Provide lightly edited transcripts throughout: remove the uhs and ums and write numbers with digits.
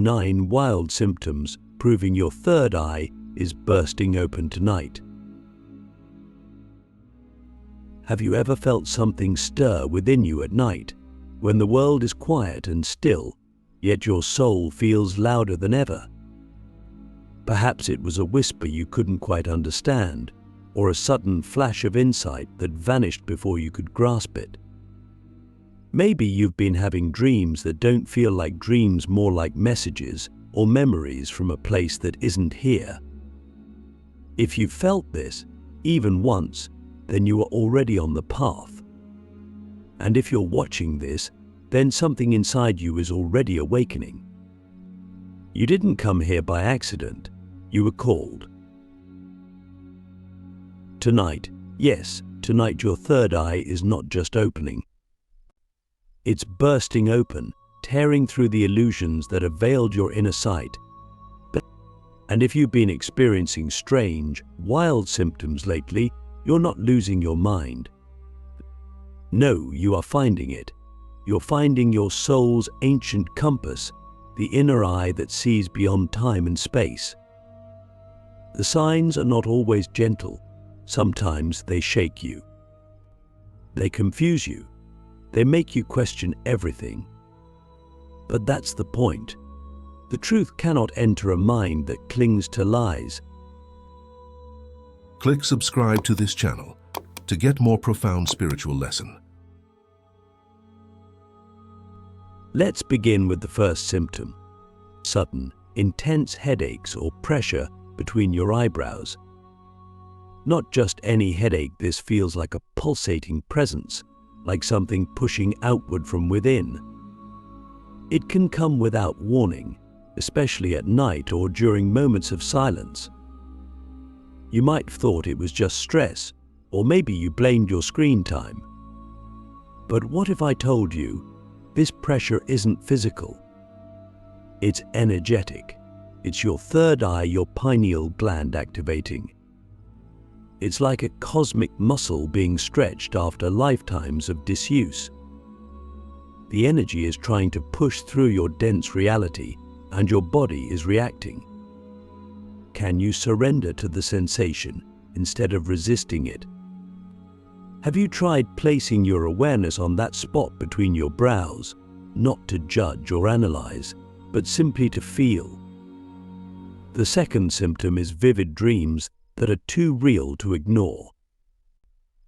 9 wild symptoms proving your third eye is bursting open tonight. Have you ever felt something stir within you at night, when the world is quiet and still, yet your soul feels louder than ever? Perhaps it was a whisper you couldn't quite understand, or a sudden flash of insight that vanished before you could grasp it. Maybe you've been having dreams that don't feel like dreams, more like messages or memories from a place that isn't here. If you've felt this, even once, then you are already on the path. And if you're watching this, then something inside you is already awakening. You didn't come here by accident, you were called. Tonight, yes, tonight your third eye is not just opening. It's bursting open, tearing through the illusions that have veiled your inner sight. And if you've been experiencing strange, wild symptoms lately, you're not losing your mind. No, you are finding it. You're finding your soul's ancient compass, the inner eye that sees beyond time and space. The signs are not always gentle. Sometimes they shake you. They confuse you. They make you question everything. But that's the point. The truth cannot enter a mind that clings to lies. Click subscribe to this channel to get more profound spiritual lesson. Let's begin with the first symptom. Sudden, intense headaches or pressure between your eyebrows. Not just any headache, this feels like a pulsating presence, like something pushing outward from within. It can come without warning, especially at night or during moments of silence. You might have thought it was just stress, or maybe you blamed your screen time. But what if I told you this pressure isn't physical? It's energetic. It's your third eye, your pineal gland activating. It's like a cosmic muscle being stretched after lifetimes of disuse. The energy is trying to push through your dense reality, and your body is reacting. Can you surrender to the sensation instead of resisting it? Have you tried placing your awareness on that spot between your brows, not to judge or analyze, but simply to feel? The second symptom is vivid dreams that are too real to ignore.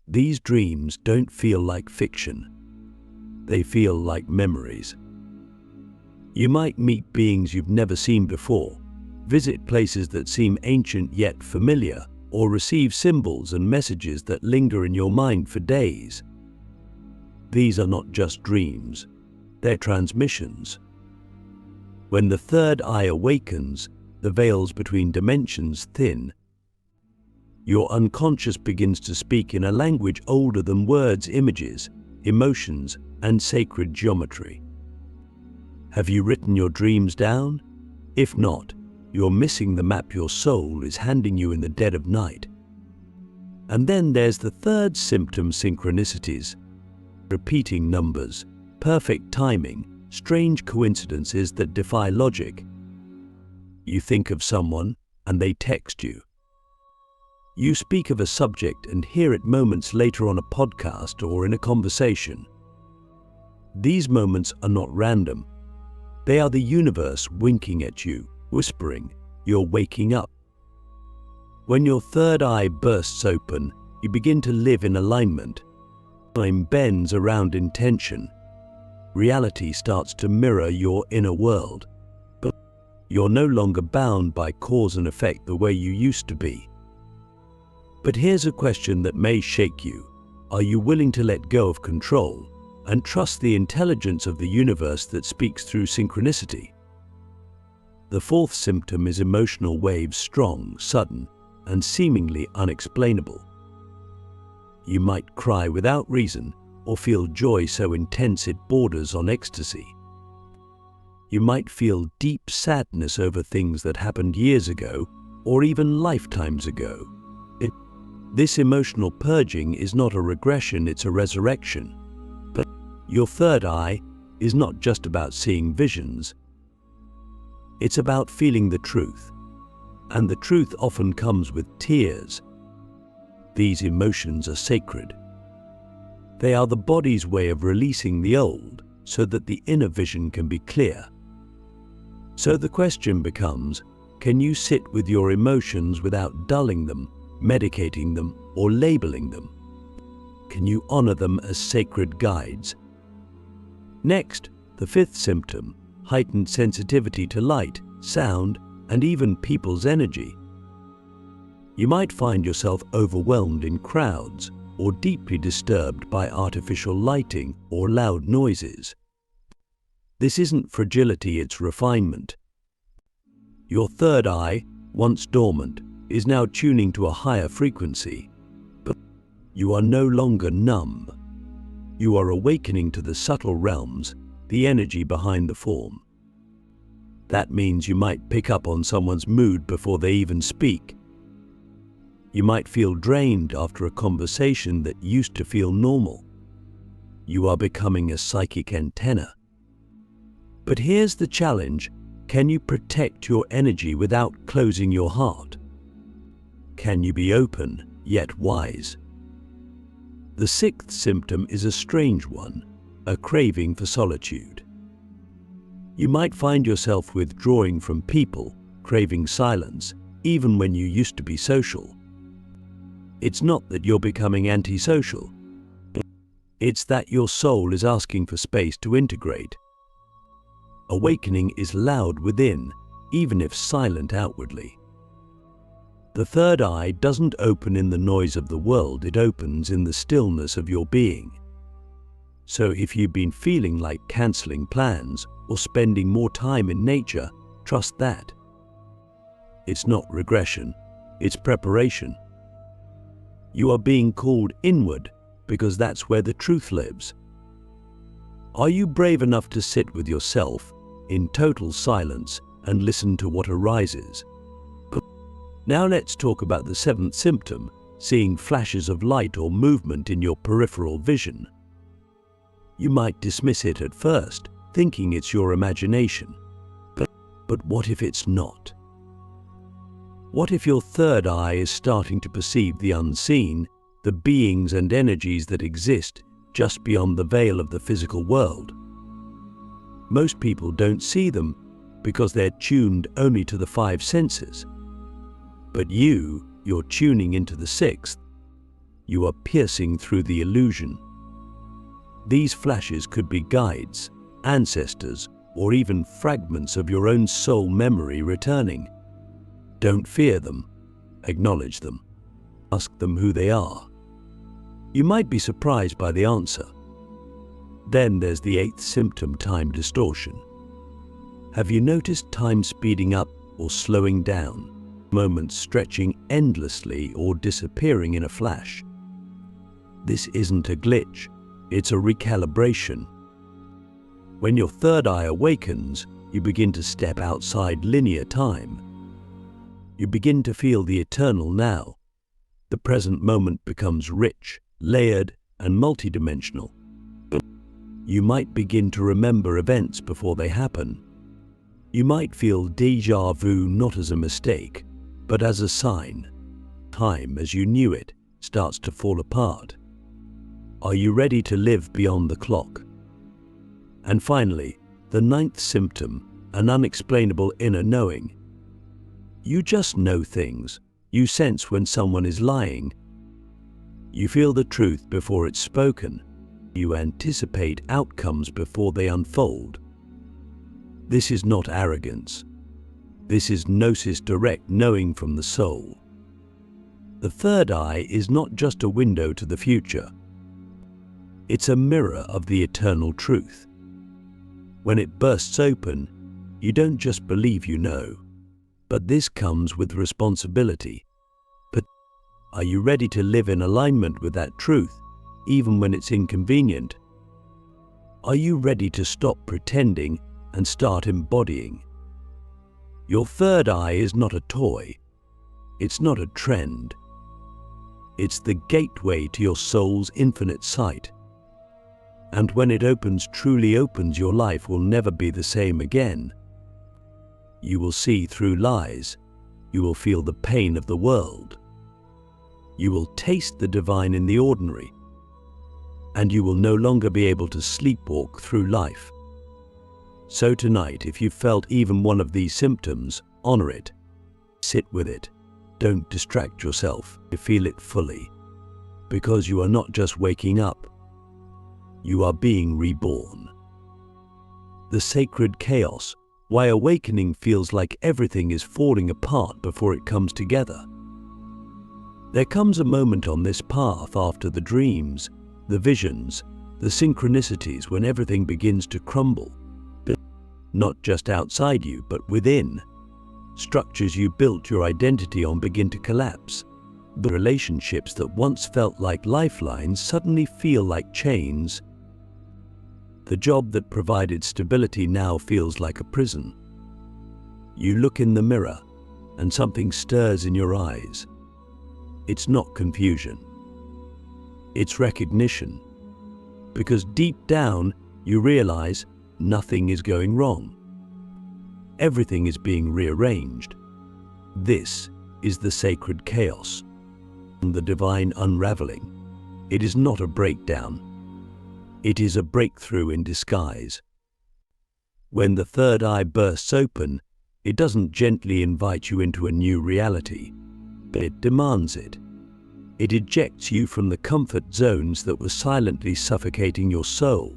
These dreams don't feel like fiction. They feel like memories. You might meet beings you've never seen before, visit places that seem ancient yet familiar, or receive symbols and messages that linger in your mind for days. These are not just dreams, they're transmissions. When the third eye awakens, the veils between dimensions thin. Your unconscious begins to speak in a language older than words, images, emotions, and sacred geometry. Have you written your dreams down? If not, you're missing the map your soul is handing you in the dead of night. And then there's the third symptom, synchronicities. Repeating numbers, perfect timing, strange coincidences that defy logic. You think of someone and they text you. You speak of a subject and hear it moments later on a podcast or in a conversation. These moments are not random. They are the universe winking at you, whispering, you're waking up. When your third eye bursts open, you begin to live in alignment. Time bends around intention. Reality starts to mirror your inner world. But you're no longer bound by cause and effect the way you used to be. But here's a question that may shake you. Are you willing to let go of control and trust the intelligence of the universe that speaks through synchronicity? The fourth symptom is emotional waves, strong, sudden, and seemingly unexplainable. You might cry without reason or feel joy so intense it borders on ecstasy. You might feel deep sadness over things that happened years ago or even lifetimes ago. This emotional purging is not a regression, it's a resurrection. But your third eye is not just about seeing visions. It's about feeling the truth, and the truth often comes with tears. These emotions are sacred. They are the body's way of releasing the old so that the inner vision can be clear. So the question becomes, can you sit with your emotions without dulling them, medicating them, or labeling them? Can you honor them as sacred guides? Next, the fifth symptom, heightened sensitivity to light, sound, and even people's energy. You might find yourself overwhelmed in crowds or deeply disturbed by artificial lighting or loud noises. This isn't fragility, it's refinement. Your third eye, once dormant, is now tuning to a higher frequency. But you are no longer numb. You are awakening to the subtle realms, the energy behind the form. That means you might pick up on someone's mood before they even speak. You might feel drained after a conversation that used to feel normal. You are becoming a psychic antenna. But here's the challenge. Can you protect your energy without closing your heart? Can you be open, yet wise? The sixth symptom is a strange one, a craving for solitude. You might find yourself withdrawing from people, craving silence, even when you used to be social. It's not that you're becoming antisocial. It's that your soul is asking for space to integrate. Awakening is loud within, even if silent outwardly. The third eye doesn't open in the noise of the world, it opens in the stillness of your being. So if you've been feeling like cancelling plans or spending more time in nature, trust that. It's not regression, it's preparation. You are being called inward because that's where the truth lives. Are you brave enough to sit with yourself in total silence and listen to what arises? Now let's talk about the seventh symptom, seeing flashes of light or movement in your peripheral vision. You might dismiss it at first, thinking it's your imagination. But what if it's not? What if your third eye is starting to perceive the unseen, the beings and energies that exist just beyond the veil of the physical world? Most people don't see them because they're tuned only to the five senses. But you're tuning into the sixth. You are piercing through the illusion. These flashes could be guides, ancestors, or even fragments of your own soul memory returning. Don't fear them. Acknowledge them. Ask them who they are. You might be surprised by the answer. Then there's the eighth symptom, time distortion. Have you noticed time speeding up or slowing down? Moments stretching endlessly or disappearing in a flash? This isn't a glitch, it's a recalibration. When your third eye awakens, you begin to step outside linear time. You begin to feel the eternal now. The present moment becomes rich, layered, and multidimensional. You might begin to remember events before they happen. You might feel déjà vu not as a mistake, but as a sign. Time as you knew it starts to fall apart. Are you ready to live beyond the clock? And finally, the ninth symptom, an unexplainable inner knowing. You just know things. You sense when someone is lying. You feel the truth before it's spoken. You anticipate outcomes before they unfold. This is not arrogance. This is gnosis, direct knowing from the soul. The third eye is not just a window to the future. It's a mirror of the eternal truth. When it bursts open, you don't just believe you know, but this comes with responsibility. But are you ready to live in alignment with that truth, even when it's inconvenient? Are you ready to stop pretending and start embodying? Your third eye is not a toy. It's not a trend. It's the gateway to your soul's infinite sight. And when it opens, truly opens, your life will never be the same again. You will see through lies. You will feel the pain of the world. You will taste the divine in the ordinary. And you will no longer be able to sleepwalk through life. So tonight, if you felt even one of these symptoms, honor it. Sit with it. Don't distract yourself. Feel it fully. Because you are not just waking up. You are being reborn. The sacred chaos. Why awakening feels like everything is falling apart before it comes together. There comes a moment on this path after the dreams, the visions, the synchronicities when everything begins to crumble. Not just outside you, but within. Structures you built your identity on begin to collapse. The relationships that once felt like lifelines suddenly feel like chains. The job that provided stability now feels like a prison. You look in the mirror, and something stirs in your eyes. It's not confusion. It's recognition. Because deep down, you realize nothing is going wrong. Everything is being rearranged. This is the sacred chaos, the divine unraveling. It is not a breakdown. It is a breakthrough in disguise. When the third eye bursts open, it doesn't gently invite you into a new reality, but it demands it. It ejects you from the comfort zones that were silently suffocating your soul.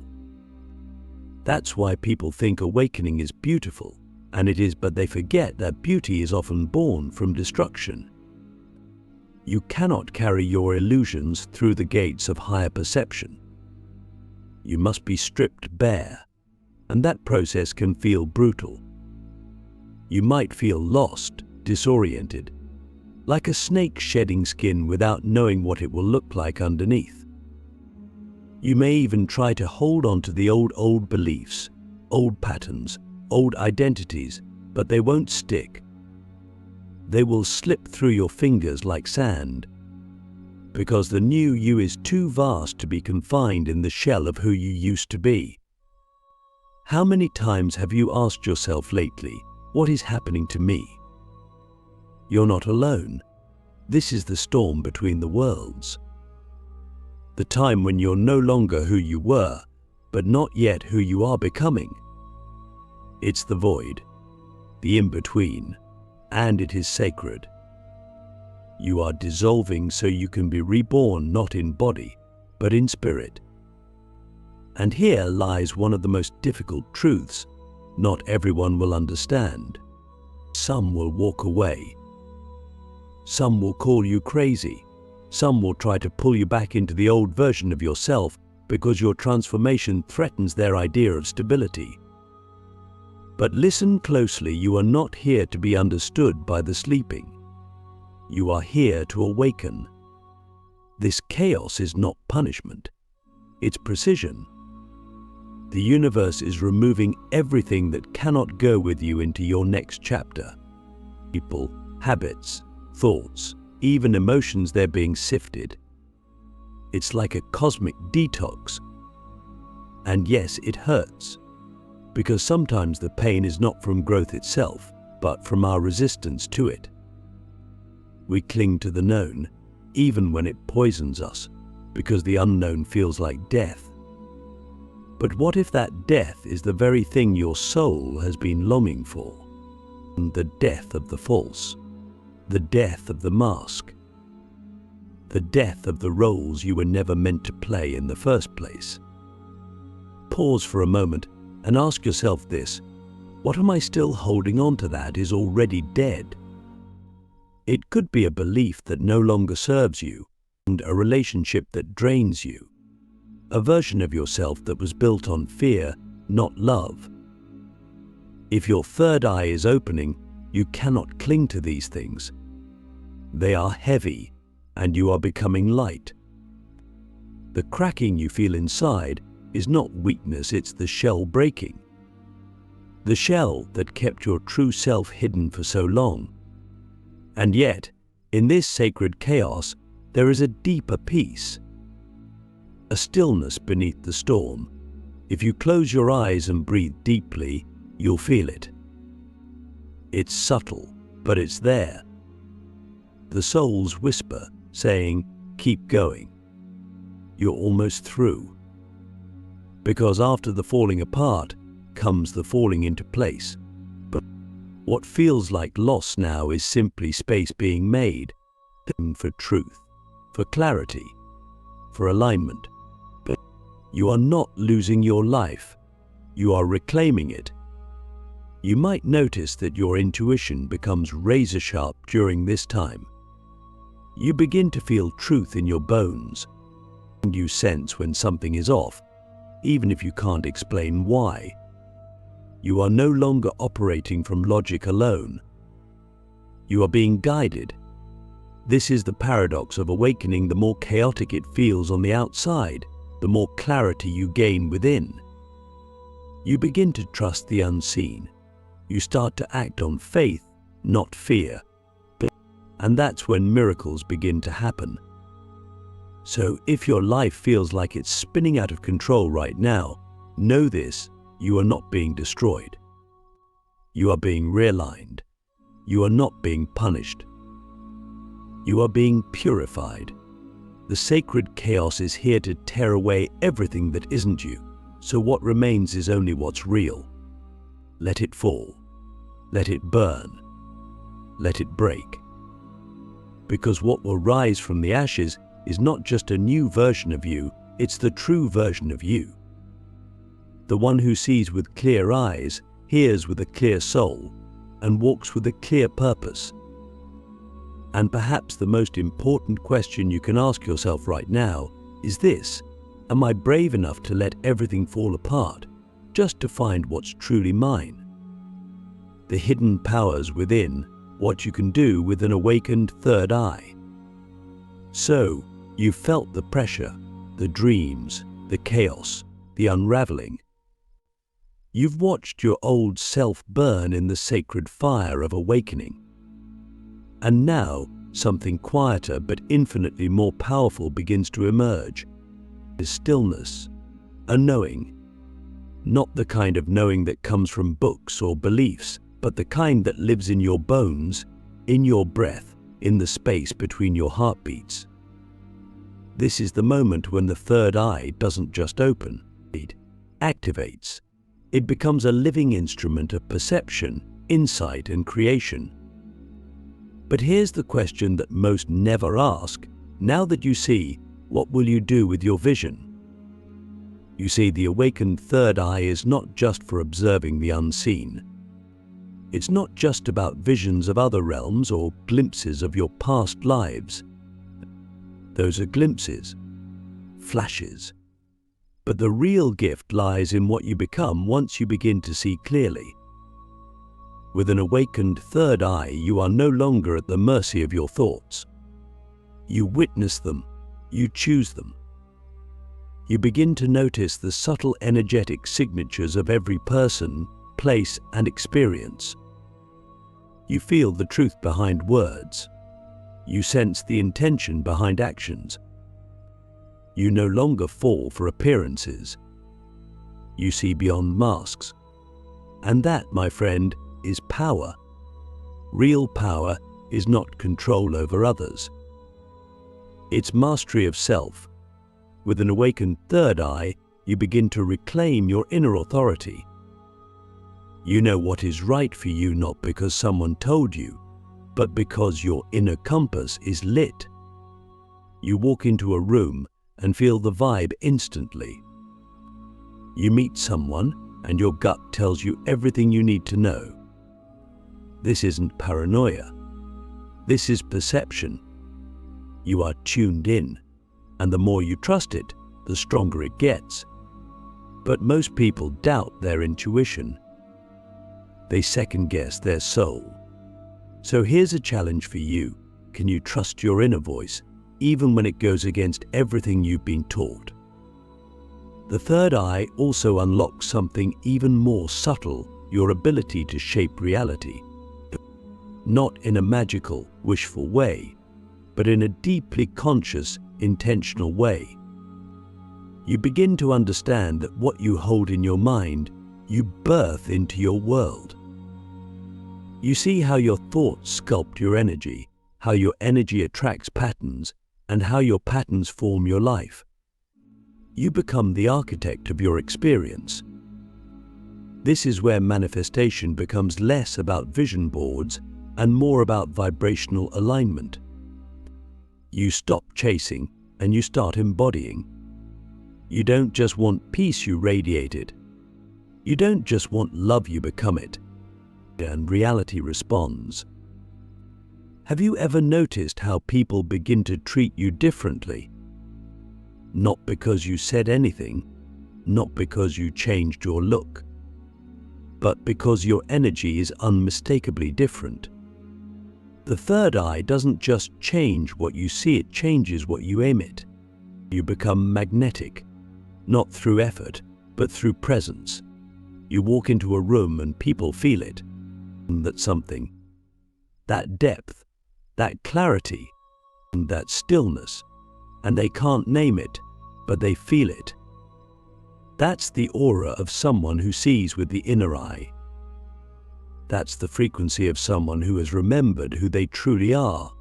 That's why people think awakening is beautiful, and it is, but they forget that beauty is often born from destruction. You cannot carry your illusions through the gates of higher perception. You must be stripped bare, and that process can feel brutal. You might feel lost, disoriented, like a snake shedding skin without knowing what it will look like underneath. You may even try to hold on to the old beliefs, old patterns, old identities, but they won't stick. They will slip through your fingers like sand, because the new you is too vast to be confined in the shell of who you used to be. How many times have you asked yourself lately, what is happening to me? You're not alone. This is the storm between the worlds. The time when you're no longer who you were, but not yet who you are becoming. It's the void, the in-between, and it is sacred. You are dissolving so you can be reborn not in body, but in spirit. And here lies one of the most difficult truths. Not everyone will understand. Some will walk away. Some will call you crazy. Some will try to pull you back into the old version of yourself because your transformation threatens their idea of stability. But listen closely, you are not here to be understood by the sleeping. You are here to awaken. This chaos is not punishment. It's precision. The universe is removing everything that cannot go with you into your next chapter. People, habits, thoughts, even emotions, they're being sifted. It's like a cosmic detox. And yes, it hurts. Because sometimes the pain is not from growth itself, but from our resistance to it. We cling to the known, even when it poisons us, because the unknown feels like death. But what if that death is the very thing your soul has been longing for? The death of the false, the death of the mask, the death of the roles you were never meant to play in the first place. Pause for a moment and ask yourself this: what am I still holding on to that is already dead? It could be a belief that no longer serves you, and a relationship that drains you, a version of yourself that was built on fear, not love. If your third eye is opening, you cannot cling to these things. They are heavy, and you are becoming light. The cracking you feel inside is not weakness, it's the shell breaking. The shell that kept your true self hidden for so long. And yet, in this sacred chaos, there is a deeper peace, a stillness beneath the storm. If you close your eyes and breathe deeply, you'll feel it. It's subtle, but it's there. The soul's whisper saying, keep going. You're almost through. Because after the falling apart comes the falling into place. But what feels like loss now is simply space being made for truth, for clarity, for alignment. But you are not losing your life. You are reclaiming it. You might notice that your intuition becomes razor sharp during this time. You begin to feel truth in your bones, and you sense when something is off, even if you can't explain why. You are no longer operating from logic alone. You are being guided. This is the paradox of awakening. The more chaotic it feels on the outside, the more clarity you gain within. You begin to trust the unseen. You start to act on faith, not fear. And that's when miracles begin to happen. So if your life feels like it's spinning out of control right now, know this: you are not being destroyed. You are being realigned. You are not being punished. You are being purified. The sacred chaos is here to tear away everything that isn't you, so what remains is only what's real. Let it fall. Let it burn. Let it break. Because what will rise from the ashes is not just a new version of you, it's the true version of you. The one who sees with clear eyes, hears with a clear soul, and walks with a clear purpose. And perhaps the most important question you can ask yourself right now is this: am I brave enough to let everything fall apart, just to find what's truly mine? The hidden powers within, what you can do with an awakened third eye. So, you've felt the pressure, the dreams, the chaos, the unraveling. You've watched your old self burn in the sacred fire of awakening. And now, something quieter but infinitely more powerful begins to emerge. Is stillness, a knowing. Not the kind of knowing that comes from books or beliefs, but the kind that lives in your bones, in your breath, in the space between your heartbeats. This is the moment when the third eye doesn't just open, it activates. It becomes a living instrument of perception, insight, and creation. But here's the question that most never ask: now that you see, what will you do with your vision? You see, the awakened third eye is not just for observing the unseen. It's not just about visions of other realms or glimpses of your past lives. Those are glimpses, flashes. But the real gift lies in what you become once you begin to see clearly. With an awakened third eye, you are no longer at the mercy of your thoughts. You witness them, you choose them. You begin to notice the subtle energetic signatures of every person, place, and experience. You feel the truth behind words. You sense the intention behind actions. You no longer fall for appearances. You see beyond masks. And that, my friend, is power. Real power is not control over others. It's mastery of self. With an awakened third eye, you begin to reclaim your inner authority. You know what is right for you not because someone told you, but because your inner compass is lit. You walk into a room and feel the vibe instantly. You meet someone and your gut tells you everything you need to know. This isn't paranoia. This is perception. You are tuned in, and the more you trust it, the stronger it gets. But most people doubt their intuition. They second-guess their soul. So here's a challenge for you. Can you trust your inner voice, even when it goes against everything you've been taught? The third eye also unlocks something even more subtle: your ability to shape reality. Not in a magical, wishful way, but in a deeply conscious, intentional way. You begin to understand that what you hold in your mind, you birth into your world. You see how your thoughts sculpt your energy, how your energy attracts patterns, and how your patterns form your life. You become the architect of your experience. This is where manifestation becomes less about vision boards and more about vibrational alignment. You stop chasing and you start embodying. You don't just want peace, you radiate it. You don't just want love, you become it. And reality responds. Have you ever noticed how people begin to treat you differently? Not because you said anything, not because you changed your look, but because your energy is unmistakably different. The third eye doesn't just change what you see, it changes what you emit. You become magnetic, not through effort, but through presence. You walk into a room and people feel it. That something, that depth, that clarity, that stillness, and they can't name it, but they feel it. That's the aura of someone who sees with the inner eye. That's the frequency of someone who has remembered who they truly are.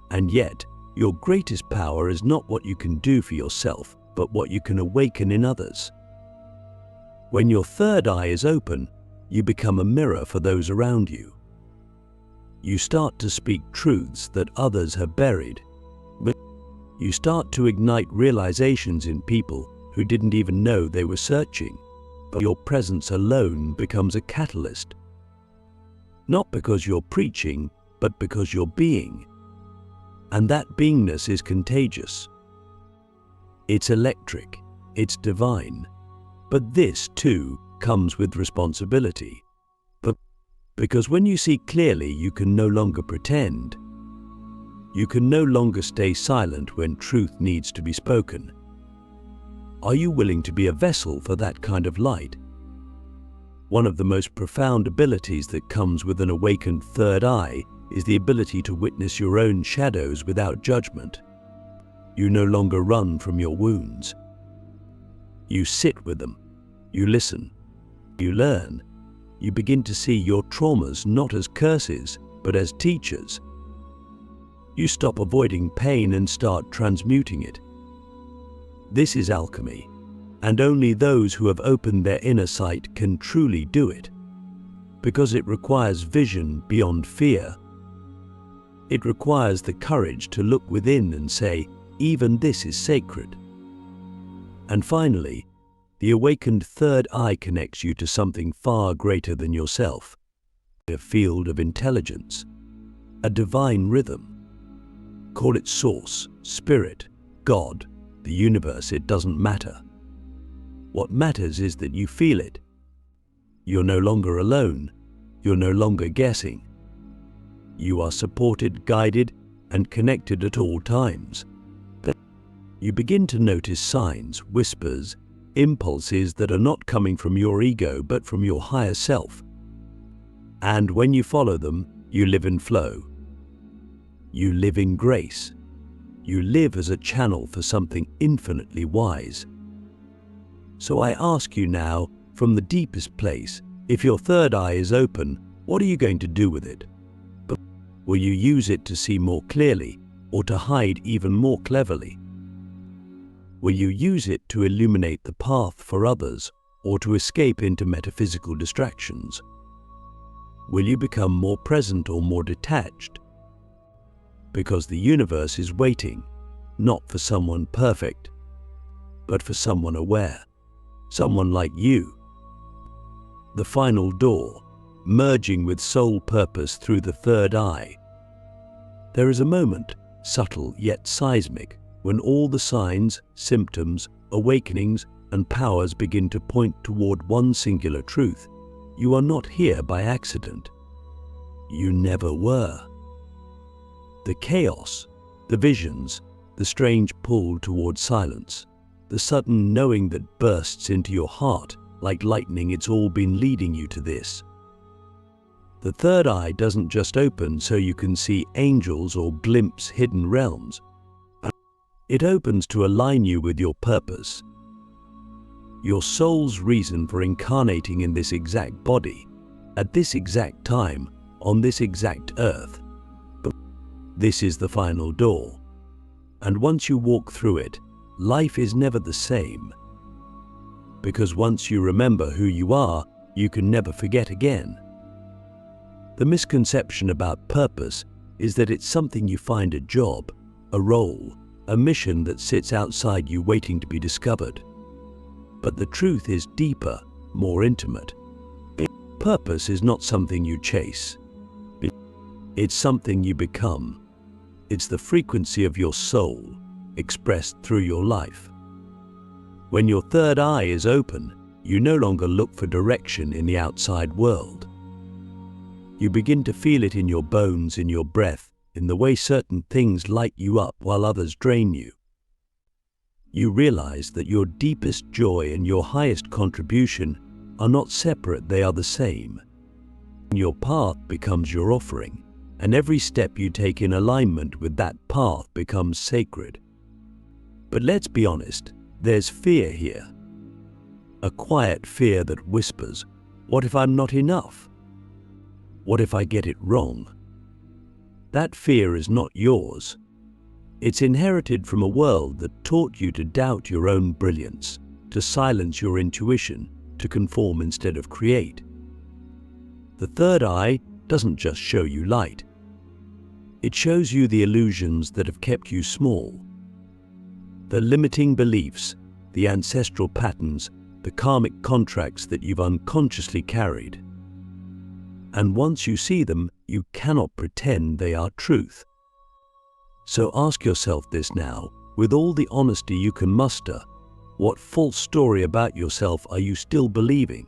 And yet, your greatest power is not what you can do for yourself, but what you can awaken in others. When your third eye is open, you become a mirror for those around you. You start to speak truths that others have buried. But you start to ignite realizations in people who didn't even know they were searching. But your presence alone becomes a catalyst. Not because you're preaching, but because you're being. And that beingness is contagious. It's electric, it's divine. But this, too, comes with responsibility. But because when you see clearly, you can no longer pretend. You can no longer stay silent when truth needs to be spoken. Are you willing to be a vessel for that kind of light? One of the most profound abilities that comes with an awakened third eye is the ability to witness your own shadows without judgment. You no longer run from your wounds. You sit with them. You listen. You learn. You begin to see your traumas not as curses, but as teachers. You stop avoiding pain and start transmuting it. This is alchemy, and only those who have opened their inner sight can truly do it, because it requires vision beyond fear. It requires the courage to look within and say, even this is sacred. And finally, the awakened third eye connects you to something far greater than yourself, a field of intelligence, a divine rhythm. Call it source, spirit, God, the universe, it doesn't matter. What matters is that you feel it. You're no longer alone. You're no longer guessing. You are supported, guided, and connected at all times. You begin to notice signs, whispers, impulses that are not coming from your ego but from your higher self. And when you follow them, you live in flow. You live in grace. You live as a channel for something infinitely wise. So I ask you now, from the deepest place, if your third eye is open, what are you going to do with it? But will you use it to see more clearly or to hide even more cleverly? Will you use it to illuminate the path for others or to escape into metaphysical distractions? Will you become more present or more detached? Because the universe is waiting, not for someone perfect, but for someone aware, someone like you. The final door, merging with soul purpose through the third eye. There is a moment, subtle yet seismic, when all the signs, symptoms, awakenings, and powers begin to point toward one singular truth. You are not here by accident. You never were. The chaos, the visions, the strange pull toward silence, the sudden knowing that bursts into your heart like lightning, it's all been leading you to this. The third eye doesn't just open so you can see angels or glimpse hidden realms. It opens to align you with your purpose, your soul's reason for incarnating in this exact body, at this exact time, on this exact earth. But this is the final door. And once you walk through it, life is never the same. Because once you remember who you are, you can never forget again. The misconception about purpose is that it's something you find a job, a role, a mission that sits outside you waiting to be discovered. But the truth is deeper, more intimate. Purpose is not something you chase. It's something you become. It's the frequency of your soul, expressed through your life. When your third eye is open, you no longer look for direction in the outside world. You begin to feel it in your bones, in your breath, in the way certain things light you up while others drain you. You realize that your deepest joy and your highest contribution are not separate, they are the same. Your path becomes your offering, and every step you take in alignment with that path becomes sacred. But let's be honest, there's fear here. A quiet fear that whispers, what if I'm not enough? What if I get it wrong? That fear is not yours. It's inherited from a world that taught you to doubt your own brilliance, to silence your intuition, to conform instead of create. The third eye doesn't just show you light. It shows you the illusions that have kept you small. The limiting beliefs, the ancestral patterns, the karmic contracts that you've unconsciously carried. And once you see them, you cannot pretend they are truth. So ask yourself this now, with all the honesty you can muster, what false story about yourself are you still believing?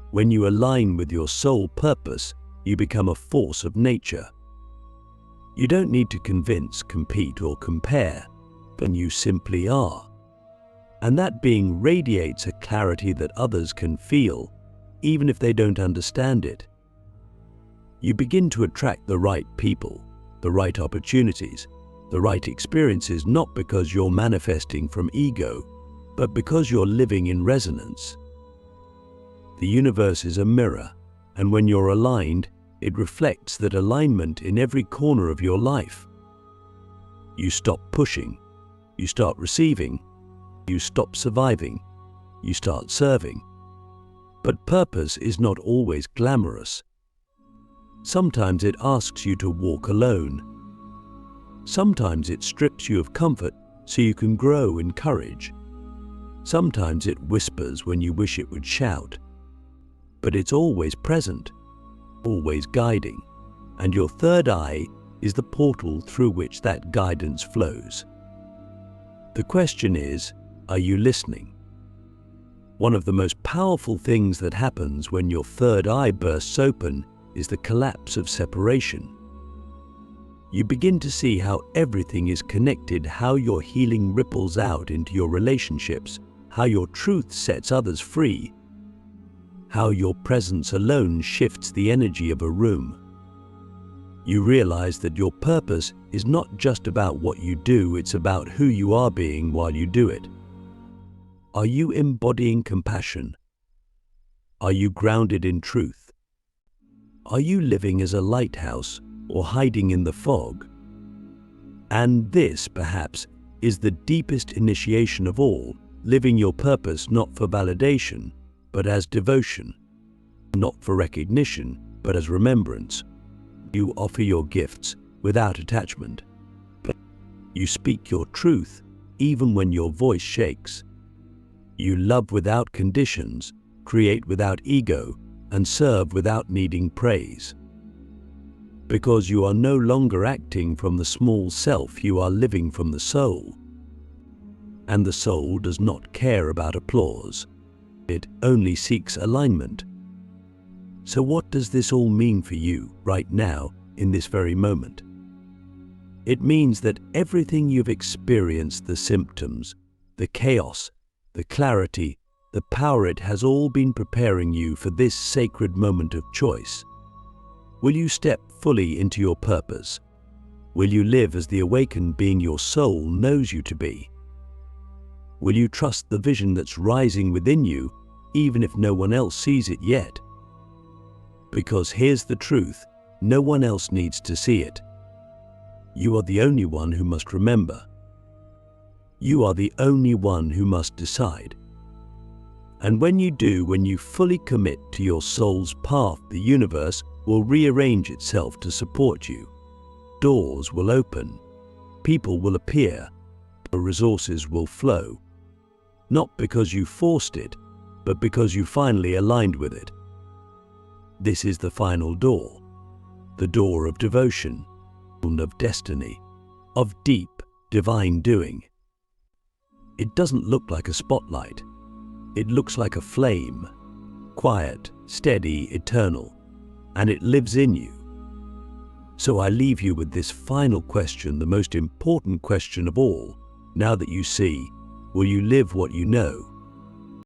When you align with your soul purpose, you become a force of nature. You don't need to convince, compete, or compare, but you simply are. And that being radiates a clarity that others can feel, even if they don't understand it. You begin to attract the right people, the right opportunities, the right experiences, not because you're manifesting from ego, but because you're living in resonance. The universe is a mirror, and when you're aligned, it reflects that alignment in every corner of your life. You stop pushing, you start receiving, you stop surviving, you start serving. But purpose is not always glamorous. Sometimes it asks you to walk alone. Sometimes it strips you of comfort so you can grow in courage. Sometimes it whispers when you wish it would shout. But it's always present, always guiding, and your third eye is the portal through which that guidance flows. The question is, are you listening? One of the most powerful things that happens when your third eye bursts open is the collapse of separation. You begin to see how everything is connected, how your healing ripples out into your relationships, how your truth sets others free, how your presence alone shifts the energy of a room. You realize that your purpose is not just about what you do, it's about who you are being while you do it. Are you embodying compassion? Are you grounded in truth? Are you living as a lighthouse or hiding in the fog? And this, perhaps, is the deepest initiation of all, living your purpose not for validation, but as devotion, not for recognition, but as remembrance. You offer your gifts without attachment. You speak your truth even when your voice shakes. You love without conditions, create without ego, and serve without needing praise. Because you are no longer acting from the small self, you are living from the soul. And the soul does not care about applause. It only seeks alignment. So what does this all mean for you right now, in this very moment? It means that everything you've experienced, the symptoms, the chaos, the clarity, the power, it has all been preparing you for this sacred moment of choice. Will you step fully into your purpose? Will you live as the awakened being your soul knows you to be? Will you trust the vision that's rising within you, even if no one else sees it yet? Because here's the truth, no one else needs to see it. You are the only one who must remember. You are the only one who must decide. And when you do, when you fully commit to your soul's path, the universe will rearrange itself to support you. Doors will open, people will appear, resources will flow. Not because you forced it, but because you finally aligned with it. This is the final door, the door of devotion, of destiny, of deep, divine doing. It doesn't look like a spotlight. It looks like a flame, quiet, steady, eternal, and it lives in you. So I leave you with this final question, the most important question of all. Now that you see, will you live what you know?